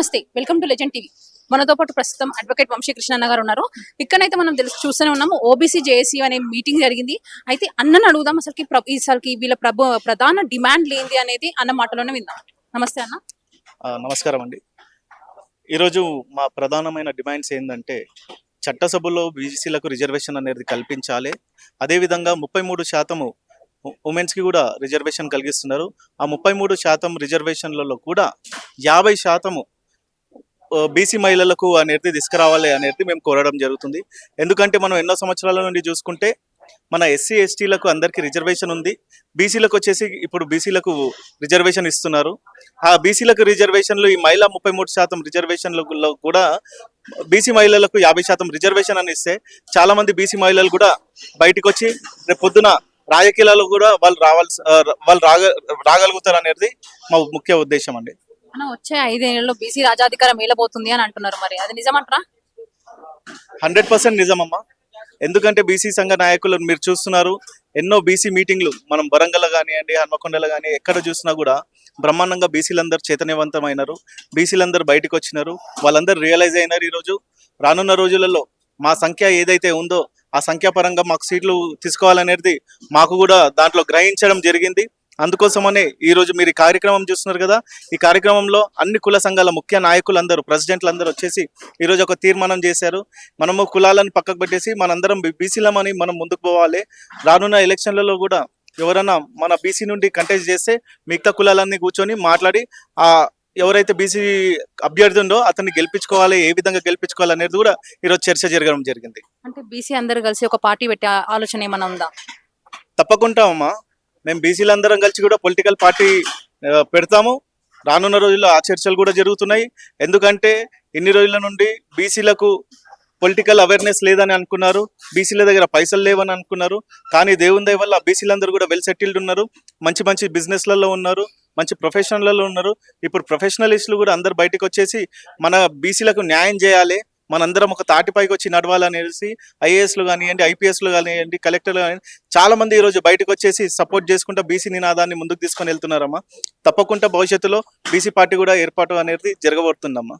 నమస్తే, welcome to legend TV. మనతో పాటు ప్రస్తుతం అడ్వకేట్ వంశీకృష్ణ అన్న గారు ఉన్నారు. ఇక్కడైతే మనం చూస్తూనే ఉన్నాము, ఓబీసీ జేఏసీ అనే మీటింగ్ జరిగింది. అయితే అన్నను అడుగుదాం, అసలుకి వీళ్ళ ప్రధాన డిమాండ్ ఏంది అనేది అన్న మాటలోనే విందాం. నమస్తే అన్న. నమస్కారం అండి. ఈరోజు మా ప్రధానమైన డిమాండ్స్ ఏంటంటే, చట్టసభలో బీసీలకు రిజర్వేషన్ అనేది కల్పించాలి. అదేవిధంగా 33% ఉమెన్స్కి కూడా రిజర్వేషన్ కలిగిస్తున్నారు. ఆ 33% రిజర్వేషన్లలో కూడా 50% బీసీ మహిళలకు అనేది తీసుకురావాలి అనేది మేము కోరడం జరుగుతుంది. ఎందుకంటే మనం ఎన్నో సంవత్సరాల నుండి చూసుకుంటే మన ఎస్సీ ఎస్టీలకు అందరికీ రిజర్వేషన్ ఉంది. బీసీలకు వచ్చేసి ఇప్పుడు బీసీలకు రిజర్వేషన్ ఇస్తున్నారు. ఆ బీసీలకు రిజర్వేషన్లు ఈ మహిళా 33% రిజర్వేషన్లలో కూడా బీసీ మహిళలకు 50% రిజర్వేషన్ అని ఇస్తే చాలామంది బీసీ మహిళలు కూడా బయటకు వచ్చి రేపు పొద్దున రాజకీయాలలో కూడా వాళ్ళు రాగలుగుతారు అనేది మా ముఖ్య ఉద్దేశం అండి. అన్న, వచ్చే 5 ఏళ్లలో బీసీ రాజాధికారం మేలబోతుంది అని అంటున్నారు. మరి అది నిజమంటారా? 100% నిజమమ్మా. ఎందుకంటే బీసీ సంఘ నాయకులు మీరు చూస్తున్నారు, ఎన్నో బీసీ మీటింగ్లు మనం వరంగల్ కానివ్వండి, హన్మకొండలో కానీ ఎక్కడ చూసినా కూడా బ్రహ్మాండంగా బీసీలందరూ చైతన్యవంతమైనారు. బీసీలందరూ బయటకు వచ్చినారు, వాళ్ళందరూ రియలైజ్ అయినారు. ఈరోజు రానున్న రోజులలో మా సంఖ్య ఏదైతే ఉందో ఆ సంఖ్యాపరంగా మాకు సీట్లు తీసుకోవాలనేది మాకు కూడా దాంట్లో గ్రహించడం జరిగింది. అందుకోసమనే ఈరోజు మీరు ఈ కార్యక్రమం చూస్తున్నారు కదా, ఈ కార్యక్రమంలో అన్ని కుల సంఘాల ముఖ్య నాయకులందరూ, ప్రెసిడెంట్లందరూ వచ్చేసి ఈరోజు ఒక తీర్మానం చేశారు. మనము కులాలను పక్కకు పెట్టేసి మనందరం బీసీలమని మనం ముందుకు పోవాలి. రానున్న ఎలక్షన్లలో కూడా ఎవరైనా మన బీసీ నుండి కంటెస్ట్ చేస్తే మిగతా కులాలన్నీ కూర్చొని మాట్లాడి ఎవరైతే బీసీ అభ్యర్థి ఉందో అతన్ని గెలిపించుకోవాలి, ఏ విధంగా గెలిపించుకోవాలి అనేది కూడా ఈరోజు చర్చ జరగడం జరిగింది. అంటే బీసీ అందరూ కలిసి ఒక పార్టీ పెట్టే ఆలోచన ఏమైనా ఉందా? తప్పకుండా అమ్మా, మేము బీసీలందరం కలిసి కూడా పొలిటికల్ పార్టీ పెడతాము. రానున్న రోజుల్లో ఆ చర్చలు కూడా జరుగుతున్నాయి. ఎందుకంటే ఇన్ని రోజుల నుండి బీసీలకు పొలిటికల్ అవేర్నెస్ లేదని అనుకున్నారు, బీసీల దగ్గర పైసలు లేవని అనుకున్నారు. కానీ దేవుని దయ వల్ల బీసీలందరూ కూడా వెల్ సెటిల్డ్ ఉన్నారు, మంచి మంచి బిజినెస్లలో ఉన్నారు, మంచి ప్రొఫెషన్లలో ఉన్నారు. ఇప్పుడు ప్రొఫెషనలిస్టులు కూడా అందరు బయటకు వచ్చేసి మన బీసీలకు న్యాయం చేయాలి, మనందరం ఒక తాటిపైకి వచ్చి నడవాలనేసి ఐఏఎస్లు కానివ్వండి, ఐపీఎస్లు కానివ్వండి, కలెక్టర్లు కానివ్వండి చాలా మంది ఈరోజు బయటకు వచ్చేసి సపోర్ట్ చేసుకుంటూ బీసీ నినాదాన్ని ముందుకు తీసుకొని వెళ్తున్నారమ్మా. తప్పకుండా భవిష్యత్తులో బీసీ పార్టీ కూడా ఏర్పాటు అనేది జరగబోతుందమ్మా.